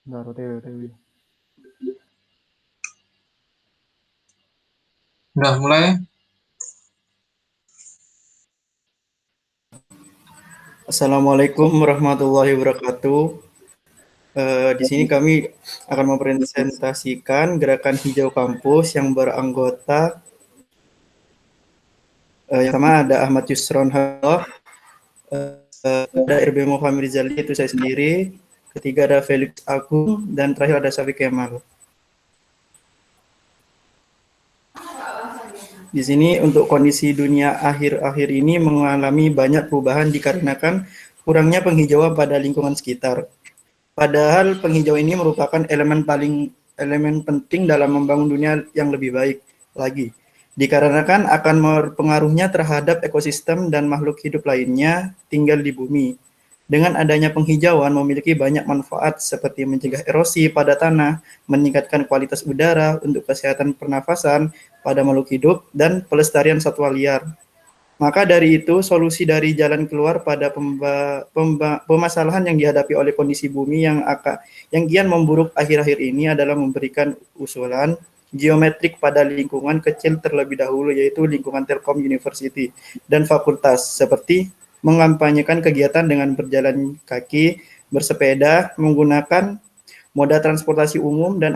Bentar, OTW. Udah mulai? Assalamualaikum warahmatullahi wabarakatuh. Di sini kami akan mempresentasikan gerakan hijau kampus yang beranggota yang pertama ada Ahmad Yusron Haloh, ada RB Muhammad Rizali, itu saya sendiri, ketiga ada Felix Agung, dan terakhir ada Syafiq Kemal. Di sini untuk kondisi dunia akhir-akhir ini mengalami banyak perubahan dikarenakan kurangnya penghijauan pada lingkungan sekitar. Padahal penghijauan ini merupakan elemen penting dalam membangun dunia yang lebih baik lagi. Dikarenakan akan berpengaruhnya terhadap ekosistem dan makhluk hidup lainnya tinggal di bumi. Dengan adanya penghijauan memiliki banyak manfaat seperti mencegah erosi pada tanah, meningkatkan kualitas udara untuk kesehatan pernafasan pada makhluk hidup, dan pelestarian satwa liar. Maka dari itu, solusi dari jalan keluar pada permasalahan yang dihadapi oleh kondisi bumi yang kian memburuk akhir-akhir ini adalah memberikan usulan geometrik pada lingkungan kecil terlebih dahulu, yaitu lingkungan Telkom University dan fakultas, seperti mengampanyekan kegiatan dengan berjalan kaki, bersepeda, menggunakan moda transportasi umum dan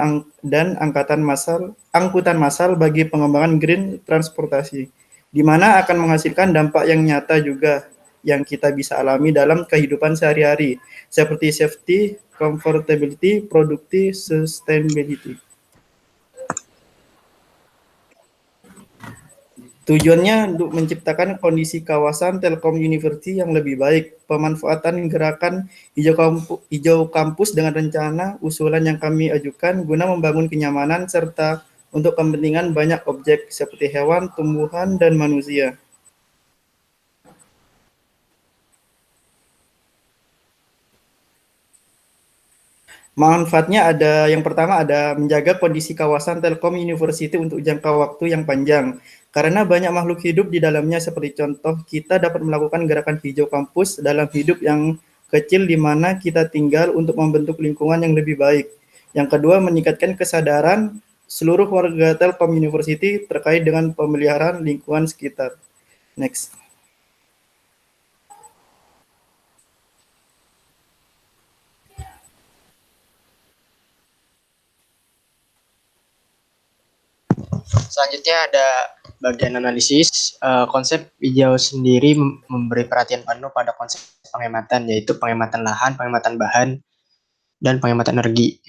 angkutan massal bagi pengembangan green transportasi, di mana akan menghasilkan dampak yang nyata juga yang kita bisa alami dalam kehidupan sehari-hari, seperti safety, comfortability, productivity, sustainability. Tujuannya untuk menciptakan kondisi kawasan Telkom University yang lebih baik. Pemanfaatan gerakan hijau kampus dengan rencana usulan yang kami ajukan guna membangun kenyamanan serta untuk kepentingan banyak objek seperti hewan, tumbuhan, dan manusia. Manfaatnya ada, yang pertama ada menjaga kondisi kawasan Telkom University untuk jangka waktu yang panjang. Karena banyak makhluk hidup di dalamnya, seperti contoh kita dapat melakukan gerakan hijau kampus dalam hidup yang kecil di mana kita tinggal untuk membentuk lingkungan yang lebih baik. Yang kedua, meningkatkan kesadaran seluruh warga Telkom University terkait dengan pemeliharaan lingkungan sekitar. Next. Selanjutnya ada bagian analisis. Konsep hijau sendiri memberi perhatian penuh pada konsep penghematan, yaitu penghematan lahan, penghematan bahan, dan penghematan energi.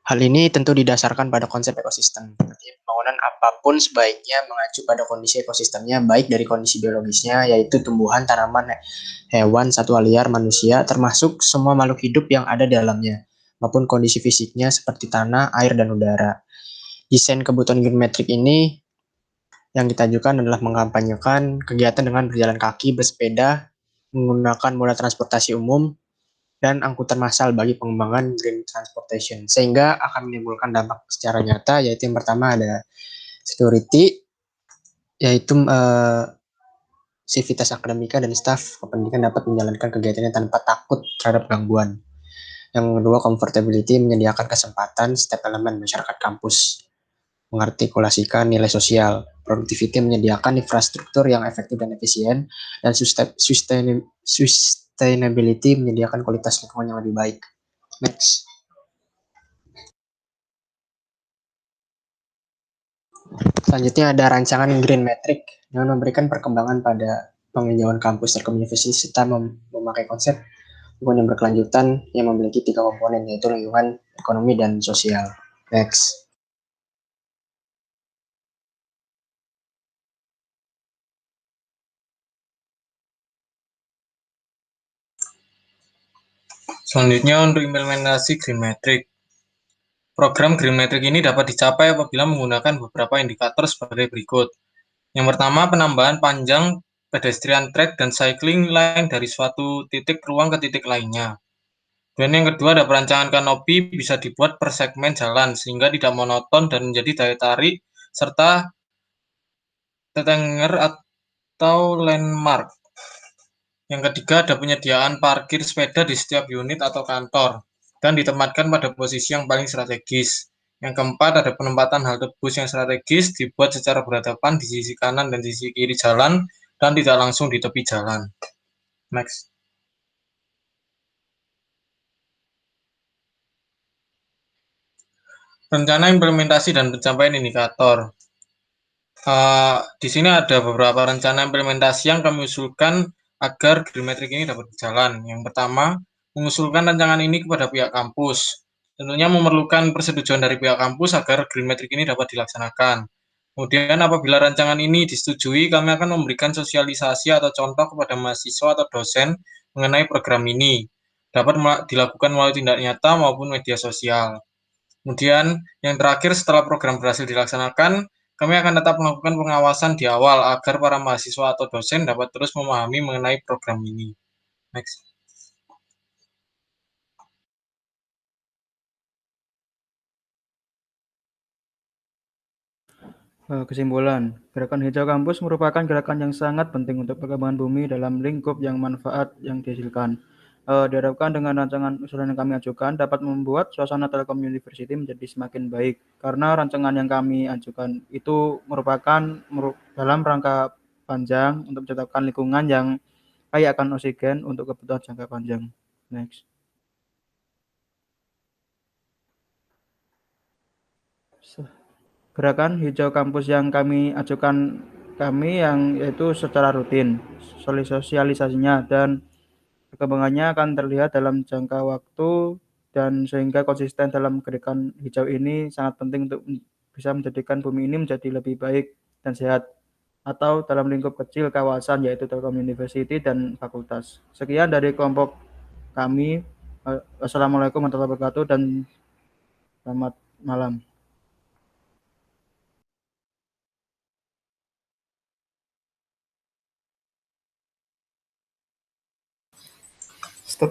Hal ini tentu didasarkan pada konsep ekosistem. Pembangunan apapun sebaiknya mengacu pada kondisi ekosistemnya, baik dari kondisi biologisnya, yaitu tumbuhan, tanaman, hewan, satwa liar, manusia, termasuk semua makhluk hidup yang ada di dalamnya, maupun kondisi fisiknya seperti tanah, air, dan udara. Desain kebutuhan green metric ini yang kita ajukan adalah mengkampanyekan kegiatan dengan berjalan kaki, bersepeda, menggunakan moda transportasi umum, dan angkutan massal bagi pengembangan green transportation, sehingga akan menimbulkan dampak secara nyata, yaitu yang pertama ada security, yaitu sivitas akademika dan staf kependidikan dapat menjalankan kegiatannya tanpa takut terhadap gangguan. Yang kedua, comfortability, menyediakan kesempatan setiap elemen masyarakat kampus mengartikulasikan nilai sosial. Productivity, menyediakan infrastruktur yang efektif dan efisien. Dan sustainability, menyediakan kualitas lingkungan yang lebih baik. Next. Selanjutnya ada rancangan Green Metric yang memberikan perkembangan pada penghijauan kampus Telkom University serta memakai konsep lingkungan yang berkelanjutan yang memiliki 3 komponen, yaitu lingkungan, ekonomi, dan sosial. Next. Selanjutnya untuk implementasi Green Metric. Program Green Metric ini dapat dicapai apabila menggunakan beberapa indikator sebagai berikut. Yang pertama, penambahan panjang pedestrian track dan cycling lane dari suatu titik ruang ke titik lainnya. Dan yang kedua, ada perancangan kanopi bisa dibuat per segmen jalan sehingga tidak monoton dan menjadi daya tarik serta tetenger atau landmark. Yang ketiga, ada penyediaan parkir sepeda di setiap unit atau kantor. dan ditempatkan pada posisi yang paling strategis. Yang keempat, ada penempatan halte bus yang strategis dibuat secara berhadapan di sisi kanan dan sisi kiri jalan dan tidak langsung di tepi jalan. Next. Rencana implementasi dan pencapaian indikator. Di sini ada beberapa rencana implementasi yang kami usulkan agar green metric ini dapat berjalan. Yang pertama, mengusulkan rancangan ini kepada pihak kampus. Tentunya memerlukan persetujuan dari pihak kampus agar green metric ini dapat dilaksanakan. Kemudian apabila rancangan ini disetujui, kami akan memberikan sosialisasi atau contoh kepada mahasiswa atau dosen mengenai program ini. Dapat dilakukan melalui tindak nyata maupun media sosial. Kemudian yang terakhir, setelah program berhasil dilaksanakan, kami akan tetap melakukan pengawasan di awal agar para mahasiswa atau dosen dapat terus memahami mengenai program ini. Next. Kesimpulan, gerakan hijau kampus merupakan gerakan yang sangat penting untuk perkembangan bumi dalam lingkup yang manfaat yang dihasilkan. Diharapkan dengan rancangan usulan yang kami ajukan dapat membuat suasana Telkom University menjadi semakin baik. Karena rancangan yang kami ajukan itu merupakan dalam rangka panjang untuk menciptakan lingkungan yang kaya akan oksigen untuk kebutuhan jangka panjang. Next. Gerakan hijau kampus yang kami ajukan yaitu secara rutin sosialisasinya dan perkembangannya akan terlihat dalam jangka waktu dan sehingga konsisten dalam gerakan hijau ini sangat penting untuk bisa menjadikan bumi ini menjadi lebih baik dan sehat atau dalam lingkup kecil kawasan yaitu Telkom University dan fakultas. Sekian dari kelompok kami. Wassalamualaikum warahmatullahi wabarakatuh dan selamat malam.